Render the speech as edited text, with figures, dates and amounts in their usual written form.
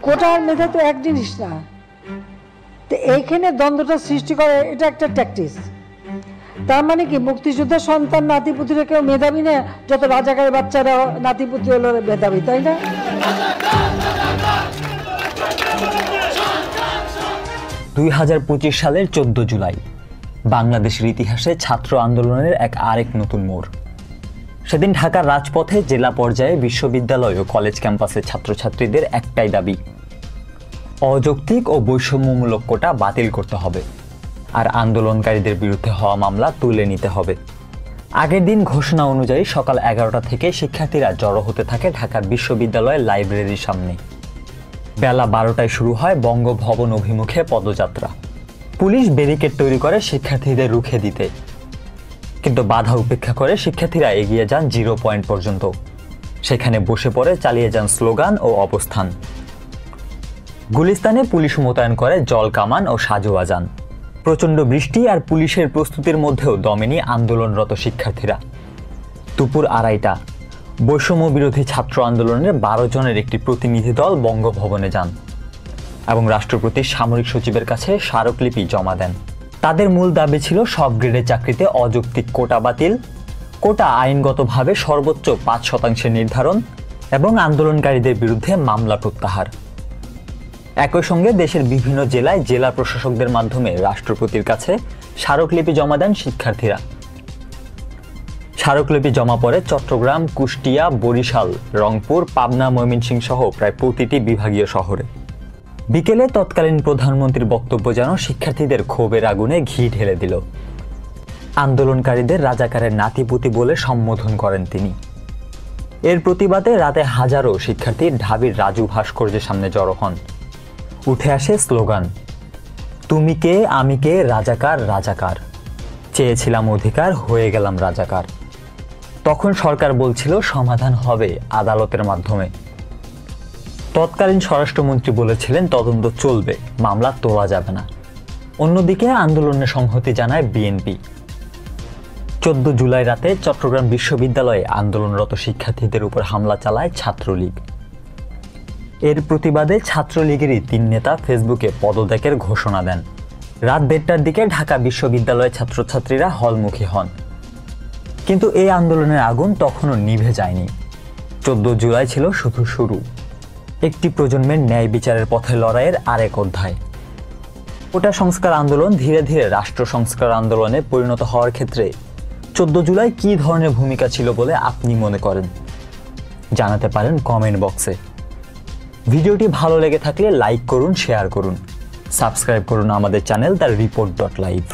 কোটা আর মেধা তো এক জিনিস না। তো এইখানে দ্বন্দ্বটা সৃষ্টি করে, এটা একটা ট্যাকটিস। তার মানে কি মুক্তিযোদ্ধার সন্তান নাতিপুতিরা কেউ মেধাবী না, যত রাজাকারের বাচ্চারা নাতিপুতি হলো মেধাবী, তাই না? 2025 সালের 14 জুলাই বাংলাদেশের ইতিহাসে ছাত্র আন্দোলনের আরেক নতুন মোড়। সেদিন ঢাকার রাজপথে জেলা পর্যায়ে বিশ্ববিদ্যালয় ও কলেজ ক্যাম্পাসের ছাত্রছাত্রীদের একটাই দাবি, অযৌক্তিক ও বৈষম্যমূলক কোটা বাতিল করতে হবে আর আন্দোলনকারীদের বিরুদ্ধে হওয়া মামলা তুলে নিতে হবে। আগের দিন ঘোষণা অনুযায়ী সকাল 11টা থেকে শিক্ষার্থীরা জড়ো হতে থাকে ঢাকার বিশ্ববিদ্যালয়ের লাইব্রেরির সামনে। বেলা 12টায় শুরু হয় বঙ্গভবন অভিমুখে পদযাত্রা। পুলিশ ব্যারিকেড তৈরি করে শিক্ষার্থীদের রুখে দিতে, কিন্তু বাধা উপেক্ষা করে শিক্ষার্থীরা এগিয়ে যান 0 পয়েন্ট পর্যন্ত। সেখানে বসে পড়ে চালিয়ে যান স্লোগান ও অবস্থান। গুলিস্তানে পুলিশ মোতায়েন করে জল কামান ও সাজোয়া যান। প্রচণ্ড বৃষ্টি আর পুলিশের প্রস্তুতির মধ্যেও দমেনি আন্দোলনরত শিক্ষার্থীরা। দুপুর 2:30টা বৈষম্য বিরোধী ছাত্র আন্দোলনের 12 জনের একটি প্রতিনিধি দল বঙ্গভবনে যান এবং রাষ্ট্রপতি সামরিক সচিবের কাছে স্মারকলিপি জমা দেন। তাদের মূল দাবি ছিল সব গ্রেডের চাকরিতে অযৌক্তিক কোটা বাতিল, কোটা আইনগতভাবে সর্বোচ্চ 5% নির্ধারণ এবং আন্দোলনকারীদের বিরুদ্ধে মামলা প্রত্যাহার। একই সঙ্গে দেশের বিভিন্ন জেলায় জেলা প্রশাসকদের মাধ্যমে রাষ্ট্রপতির কাছে স্মারকলিপি জমা দেন শিক্ষার্থীরা। স্মারকলিপি জমা পড়ে চট্টগ্রাম, কুষ্টিয়া, বরিশাল, রংপুর, পাবনা, ময়মনসিংহ সহ প্রায় প্রতিটি বিভাগীয় শহরে। বিকেলে তৎকালীন প্রধানমন্ত্রীর বক্তব্য যেন শিক্ষার্থীদের ক্ষোভের আগুনে ঘি ঢেলে দিল। আন্দোলনকারীদের রাজাকারের নাতিপুতি বলে সম্বোধন করেন তিনি। এর প্রতিবাদে রাতে হাজারো শিক্ষার্থী ঢাবির রাজু ভাস্কর্যের সামনে জড়ো হন। উঠে আসে স্লোগান, তুমি কে আমি কে রাজাকার রাজাকার, চেয়েছিলাম অধিকার হয়ে গেলাম রাজাকার। তখন সরকার বলছিল সমাধান হবে আদালতের মাধ্যমে। তৎকালীন স্বরাষ্ট্রমন্ত্রী বলেছিলেন তদন্ত চলবে, মামলা তোলা যাবে না। অন্যদিকে আন্দোলনে সংহতি জানায় বিএনপি। 14 জুলাই রাতে চট্টগ্রাম বিশ্ববিদ্যালয়ে আন্দোলনরত শিক্ষার্থীদের উপর হামলা চালায় ছাত্রলীগ। এর প্রতিবাদে ছাত্রলীগেরই 3 নেতা ফেসবুকে পদত্যাগের ঘোষণা দেন। রাত 1:30টার দিকে ঢাকা বিশ্ববিদ্যালয়ের ছাত্রছাত্রীরা হলমুখী হন, কিন্তু এই আন্দোলনের আগুন তখনও নিভে যায়নি। 14 জুলাই ছিল শুধু শুরু, একটি প্রজন্মের ন্যায় বিচারের পথে লড়াইয়ের আরেক অধ্যায়। কোটা সংস্কার আন্দোলন ধীরে ধীরে রাষ্ট্র সংস্কার আন্দোলনে পরিণত হওয়ার ক্ষেত্রে 14 জুলাই কী ধরনের ভূমিকা ছিল বলে আপনি মনে করেন? জানাতে পারেন কমেন্ট বক্সে। ভিডিওটি ভালো লেগে থাকলে লাইক করুন, শেয়ার করুন, সাবস্ক্রাইব করুন আমাদের চ্যানেল দ্য রিপোর্ট.লাইভ।